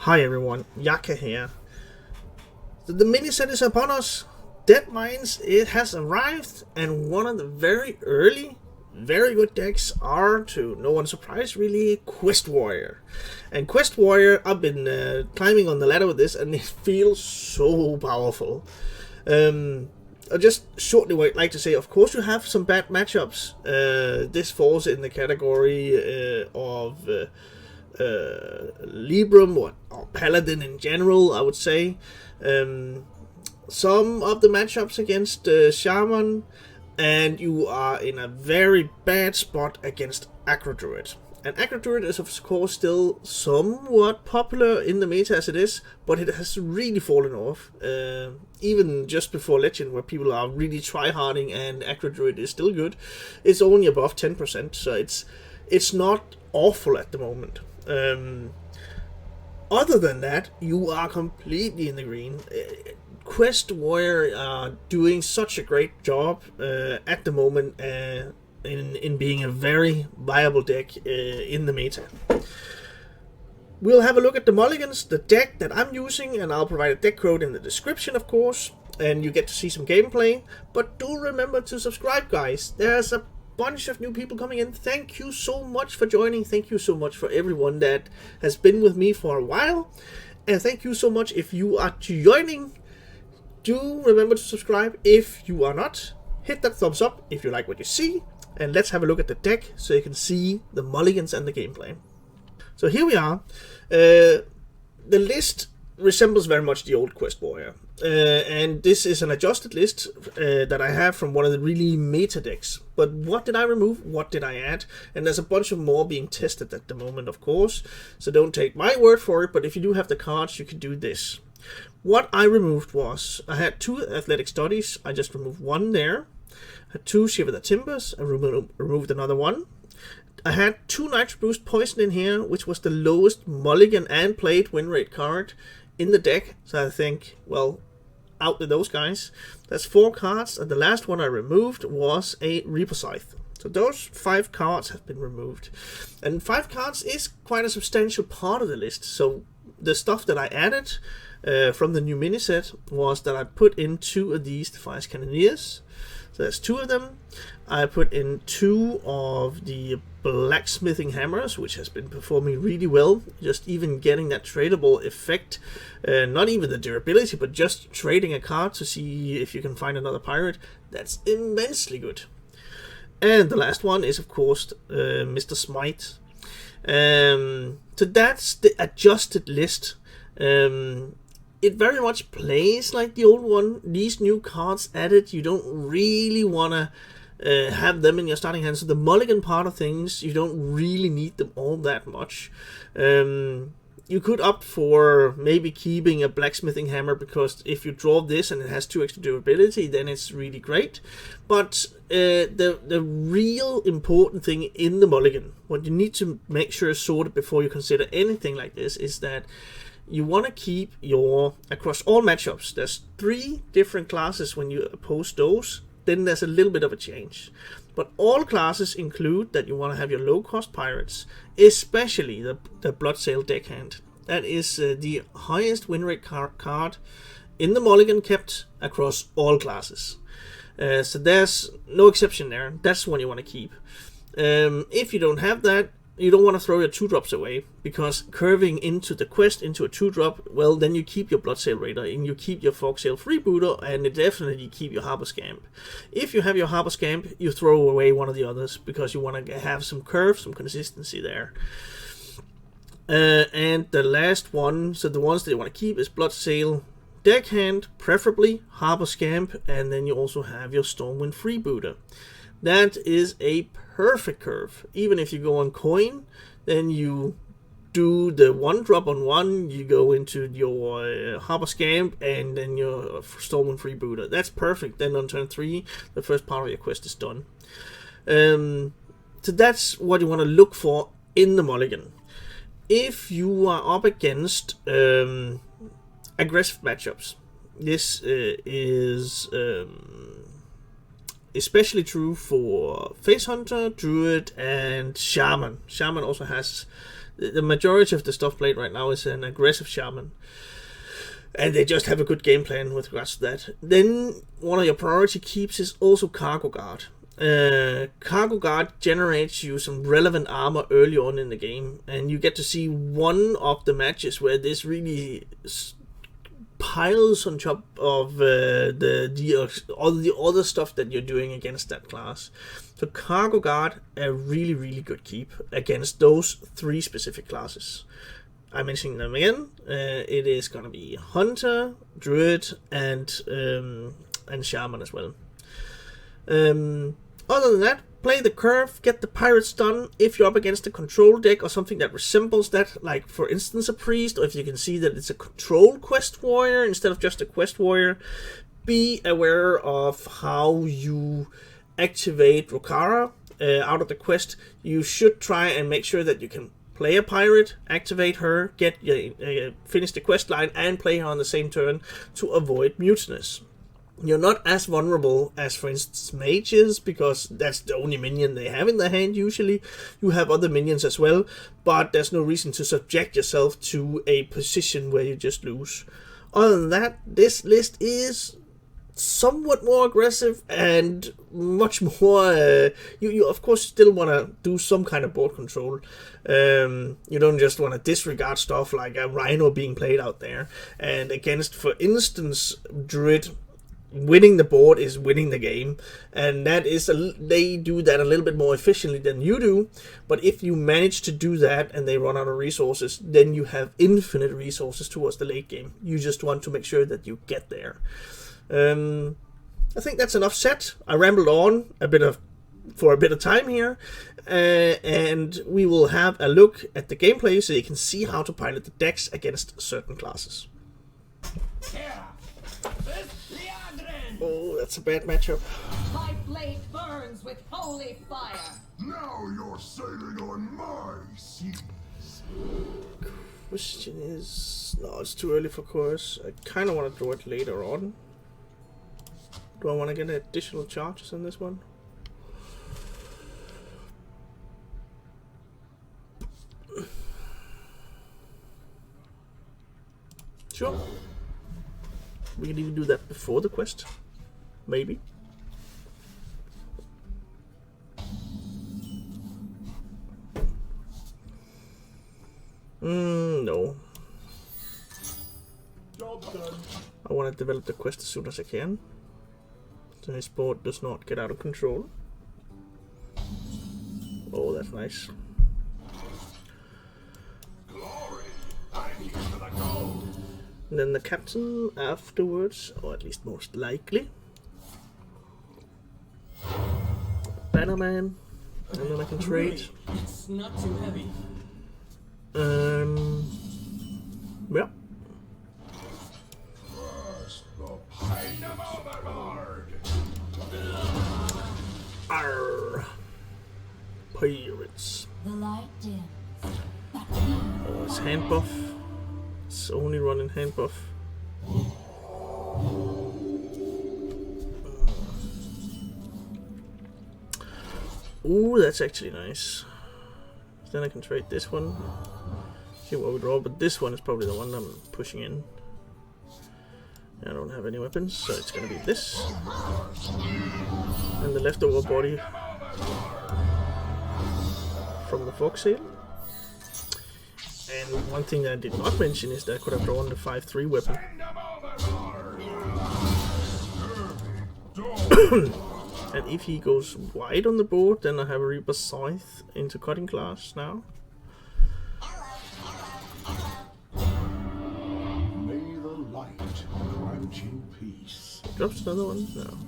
Hi everyone, Yacca here. The miniset is upon us. DEADMINES, it has arrived, and one of the very early, very good decks are, to no one's surprise really, Quest Warrior. And Quest Warrior, I've been climbing on the ladder with this, and it feels so powerful. I'll just shortly like to say, of course you have some bad matchups. This falls in the category of Librum or Paladin in general, I would say. Some of the matchups against Shaman, and you are in a very bad spot against Aggro Druid. And Aggro Druid is of course still somewhat popular in the meta as it is, but it has really fallen off. Even just before Legend, where people are really tryharding and Aggro Druid is still good, it's only above 10%, so it's not awful at the moment. Other than that, you are completely in the green. Quest Warrior are doing such a great job at the moment in being a very viable deck in the meta. We'll have a look at the mulligans, the deck that I'm using, and I'll provide a deck code in the description, of course, and you get to see some gameplay. But do remember to subscribe, guys. There's a bunch of new people coming in. Thank you so much for joining. Thank you so much for everyone that has been with me for a while, and thank you so much if you are joining. Do remember to subscribe. If you are not, hit that thumbs up if you like what you see, and let's have a look at the deck so you can see the mulligans and the gameplay. So here we are. The list resembles very much the old Quest Warrior, and this is an adjusted list that I have from one of the really meta decks. But what did I remove? What did I add? And there's a bunch of more being tested at the moment, of course, so don't take my word for it, but if you do have the cards, you can do this. What I removed was, I had 2 Athletic Studies, I just removed 1 there. I had 2 Shiver the Timbers, I removed another 1. I had 2 Nitro Boost Poison in here, which was the lowest mulligan and played win rate card in the deck, so I think, well, out with those guys. That's 4 cards, and the last one I removed was a Reaper Scythe. So those 5 cards have been removed, and 5 cards is quite a substantial part of the list. So the stuff that I added from the new mini set was that I put in 2 of these Defiance Cannoneers. So there's 2 of them. I put in 2 of the Blacksmithing Hammers, which has been performing really well. Just even getting that tradable effect, not even the durability, but just trading a card to see if you can find another pirate. That's immensely good. And the last one is, of course, Mr. Smite. So that's the adjusted list. It very much plays like the old one. These new cards added, you don't really want to have them in your starting hand. So the mulligan part of things, you don't really need them all that much. You could opt for maybe keeping a Blacksmithing Hammer, because if you draw this and it has 2 extra durability, then it's really great. But the real important thing in the mulligan, what you need to make sure is sorted before you consider anything like this, is that you want to keep your, across all matchups, there's 3 different classes when you oppose those, then there's a little bit of a change. But all classes include that you want to have your low-cost pirates, especially the Bloodsail Deckhand. That is the highest win rate card in the mulligan, kept across all classes. So there's no exception there. That's one you want to keep. If you don't have that, you don't want to throw your 2-drops away, because curving into the quest into a 2-drop, well, then you keep your Bloodsail Raider and you keep your Foxsail Freebooter, and definitely keep your Harbor Scamp. If you have your Harbor Scamp, you throw away one of the others, because you want to have some curve, some consistency there. And the last one, so the ones that you want to keep, is Bloodsail Deckhand, preferably Harbor Scamp, and then you also have your Stormwind Freebooter. That is a perfect curve. Even if you go on coin, then you do the 1-drop on 1, you go into your Harbor Scamp, and then your Stormwind Freebooter. That's perfect. Then on turn 3, the first part of your quest is done. So that's what you want to look for in the mulligan. If you are up against aggressive matchups, this is especially true for Face Hunter, Druid, and Shaman. Shaman also has the majority of the stuff played right now is an aggressive shaman. And they just have a good game plan with regards to that. Then one of your priority keeps is also Cargo Guard. Cargo Guard generates you some relevant armor early on in the game, and you get to see one of the matches where this really piles on top of all the other stuff that you're doing against that class. So Cargo Guard, a really, really good keep against those 3 specific classes. I'm mentioning them again. It is gonna be Hunter, Druid, and Shaman as well. Other than that, play the curve, get the pirates done. If you're up against a control deck or something that resembles that, like for instance a priest, or if you can see that it's a control quest warrior instead of just a quest warrior, be aware of how you activate Rokara out of the quest. You should try and make sure that you can play a pirate, activate her, get finish the quest line, and play her on the same turn to avoid mutinous. You're not as vulnerable as, for instance, mages, because that's the only minion they have in their hand usually. You have other minions as well, but there's no reason to subject yourself to a position where you just lose. Other than that, this list is somewhat more aggressive and much more you of course still want to do some kind of board control. You don't just want to disregard stuff like a rhino being played out there, and against, for instance, Druid, winning the board is winning the game, and that is they do that a little bit more efficiently than you do. But if you manage to do that and they run out of resources, then you have infinite resources towards the late game. You just want to make sure that you get there. I think that's enough said. I rambled on for a bit of time here, and we will have a look at the gameplay so you can see how to pilot the decks against certain classes. Oh, that's a bad matchup. My blade burns with holy fire. Now you're sailing on my seas. Question is, no, it's too early for course. I kind of want to draw it later on. Do I want to get additional charges on this one? Sure. We can even do that before the quest. Maybe. No. Job done. I want to develop the quest as soon as I can, so his board does not get out of control. Oh, that's nice. Glory. I'm used to the gold. And then the captain afterwards, or at least most likely. Bannerman. And then I can trade. It's not too heavy. Yeah. First, the pain of overlord. Arr. Pirates. The light dims. Oh, it's hand buff. It's only running hand buff. Ooh, that's actually nice. Then I can trade this one. See what we draw, but this one is probably the one I'm pushing in. I don't have any weapons, so it's gonna be this. And the leftover body from the foxtail. And one thing that I did not mention is that I could have drawn the 5/3 weapon. And if he goes wide on the board, then I have a Reaper Scythe into cutting class now. May the light grant you peace. Drops another one? No.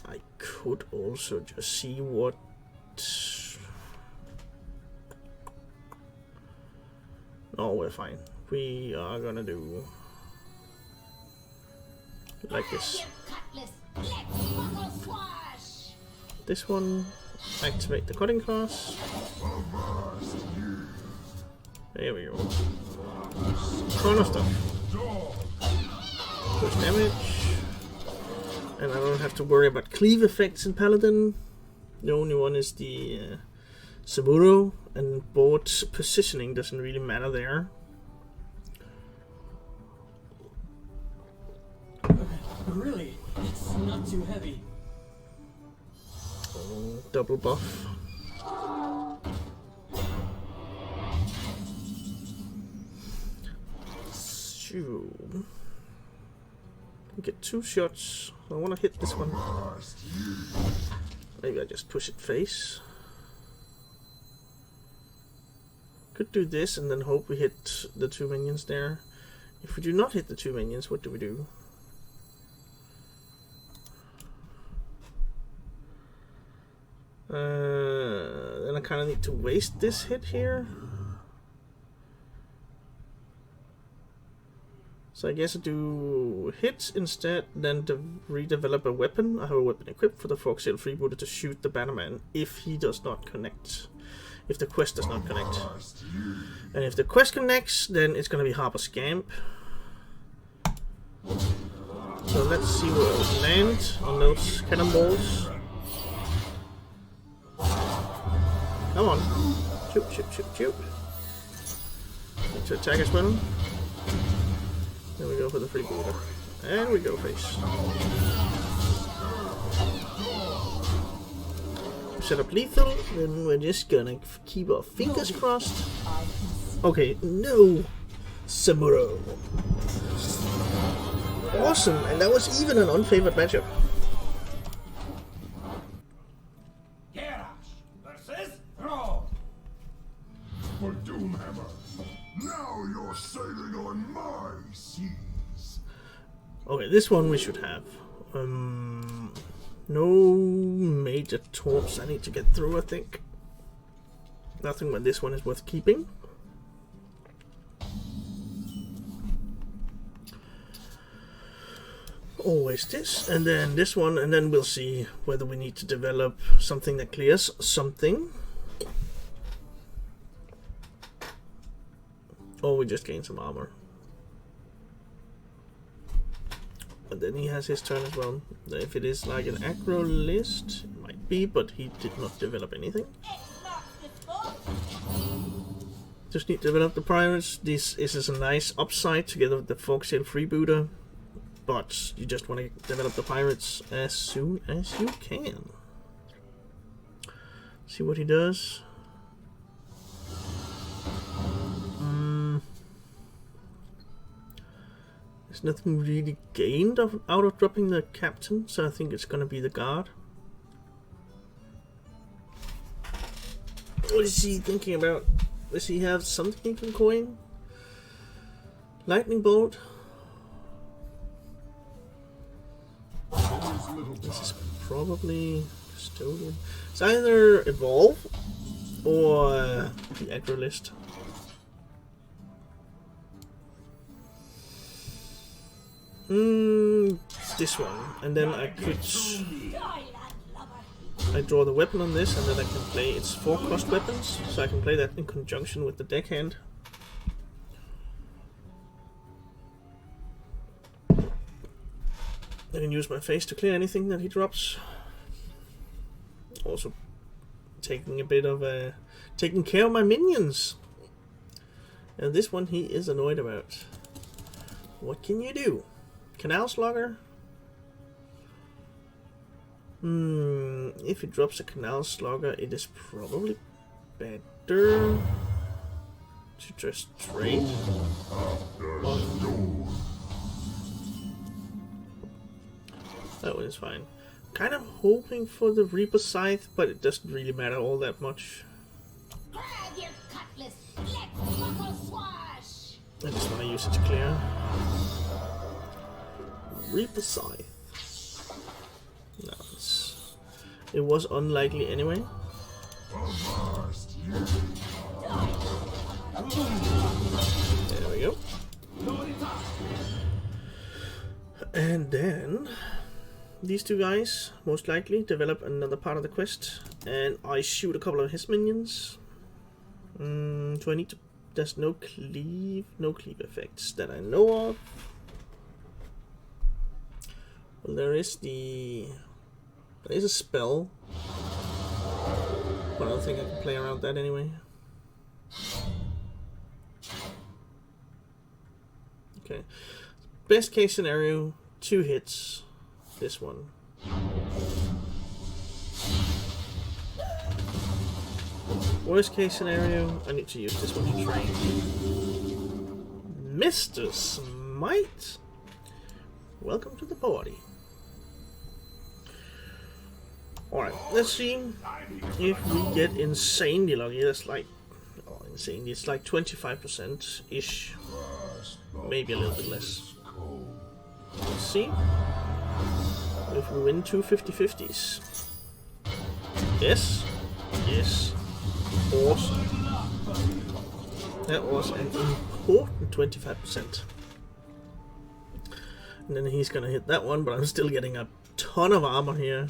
I could also just see what... No, we're fine. We are gonna do... like this. This one, activate the cutting class. There we go. Ton of stuff. Push damage. And I don't have to worry about cleave effects in Paladin. The only one is the Samuro, and board positioning doesn't really matter there. Really? It's not too heavy. Double buff. So, get 2 shots. I want to hit this one. Maybe I just push it face. Could do this and then hope we hit the 2 minions there. If we do not hit the 2 minions, what do we do? Then I kind of need to waste this hit here. So I guess I do hits instead, then redevelop a weapon. I have a weapon equipped for the Foxtail Freebooter to shoot the Bannerman if he does not connect. If the quest does not connect. And if the quest connects, then it's going to be Harper Scamp. So let's see where I would land on those cannonballs. Come on. Shoot, shoot, shoot, shoot. Need to attack as well. Then we go for the freebooter. And we go face. Set up lethal, then we're just gonna keep our fingers crossed. Okay, no! Samuro. Awesome, and that was even an unfavored matchup. For Doomhammer, now you're sailing on my seas. Okay, this one we should have. No major torps I need to get through, I think. Nothing but this one is worth keeping. Always this, and then this one, and then we'll see whether we need to develop something that clears something. Or we just gain some armor. And then he has his turn as well. If it is like an aggro list, it might be, but he did not develop anything. Just need to develop the pirates. This is a nice upside together with the Foxtail Freebooter. But you just want to develop the pirates as soon as you can. See what he does. There's nothing really gained out of dropping the captain, so I think it's gonna be the guard. What is he thinking about? Does he have something he can coin? Lightning bolt? This is probably custodian. It's either evolve or the aggro list. This one, and then I could draw the weapon on this, and then I can play its 4 cost weapons, so I can play that in conjunction with the deckhand. I can use my face to clear anything that he drops. Also taking a bit of taking care of my minions. And this one he is annoyed about. What can you do? Canal Slugger? If it drops a Canal Slugger, it is probably better to just trade. That one is fine. Kind of hoping for the Reaper Scythe, but it doesn't really matter all that much. Grab your cutlass. Let's buckle swash. I just want to use it to clear. Reaper Scythe. No, it was unlikely anyway. There we go. And then these 2 guys most likely develop another part of the quest, and I shoot a couple of his minions. Do I need to? There's no cleave effects that I know of. Well, there is a spell. But I don't think I can play around that anyway. Okay. Best case scenario, 2 hits. This one. Worst case scenario, I need to use this one to train. Mr. Smite! Welcome to the party. Alright, let's see if we get insanely lucky. That's like, oh, insanely, it's like 25%-ish. Maybe a little bit less. Let's see if we win 2 50-50s. Yes. Yes. Awesome. That was an important 25%. And then he's gonna hit that one, but I'm still getting a ton of armor here.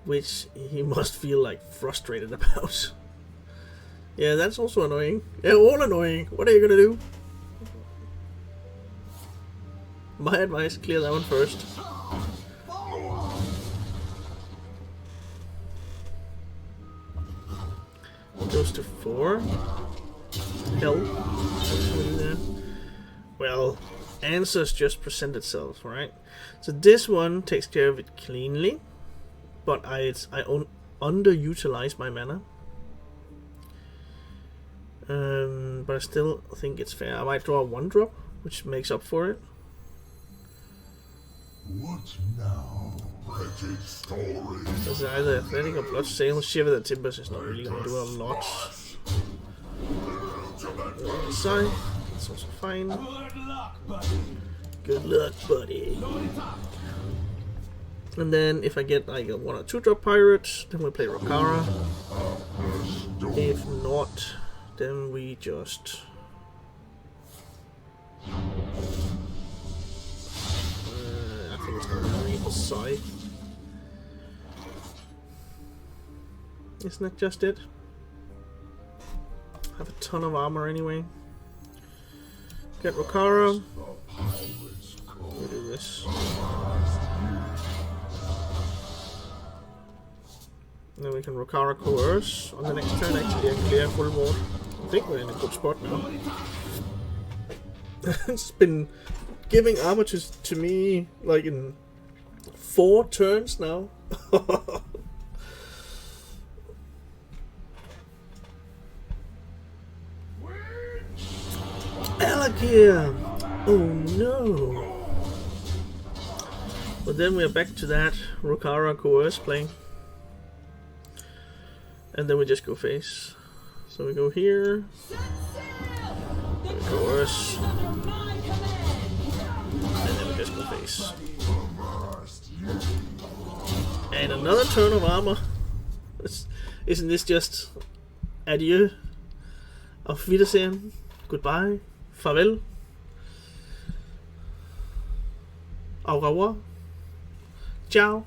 Which he must feel like frustrated about. Yeah, that's also annoying. They're all annoying. What are you gonna do? My advice, clear that one first. Goes to 4. Hell. Well, answers just present itself, right? So this one takes care of it cleanly. But I underutilize my mana. But I still think it's fair. I might draw a 1-drop, which makes up for it. What now? Pretty story. It's either Athletic or Blood Sail. Shiver the Timbers is not really going to do a lot. Side. That's also fine. Good luck, buddy. And then if I get like a 1 or 2-drop pirate, then we play Rokara. If not, then we just I think it's gonna be Scythe. Isn't that just it? Have a ton of armor anyway. Get Rokara. We'll do this. And then we can Rokara Coerce on the next turn, actually, and clear full board. I think we're in a good spot now. It's been giving armor to me like in 4 turns now. Alakir! Oh no! But then we're back to that Rokara Coerce play. And then we just go face. So we go here. Coerce. And then we just go face. And another turn of armor. Isn't this just adieu? Auf Wiedersehen. Goodbye. Farvel. Au revoir. Ciao.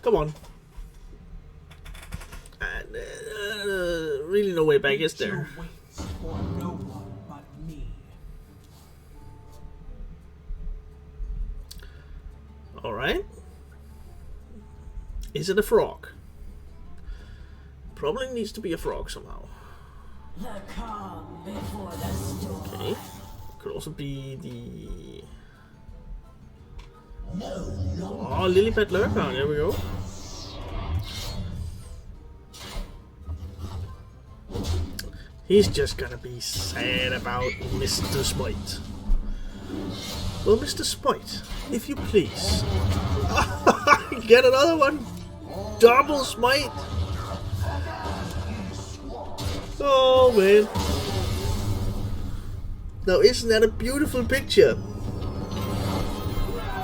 Come on. And really no way back, is there? Alright. Is it a frog? Probably needs to be a frog somehow. Okay. Could also be the... Oh, Lilipad Lurker, there we go. He's just gonna be sad about Mr. Smite. Well, Mr. Smite, if you please. Get another one! Double Smite! Oh man. Now isn't that a beautiful picture?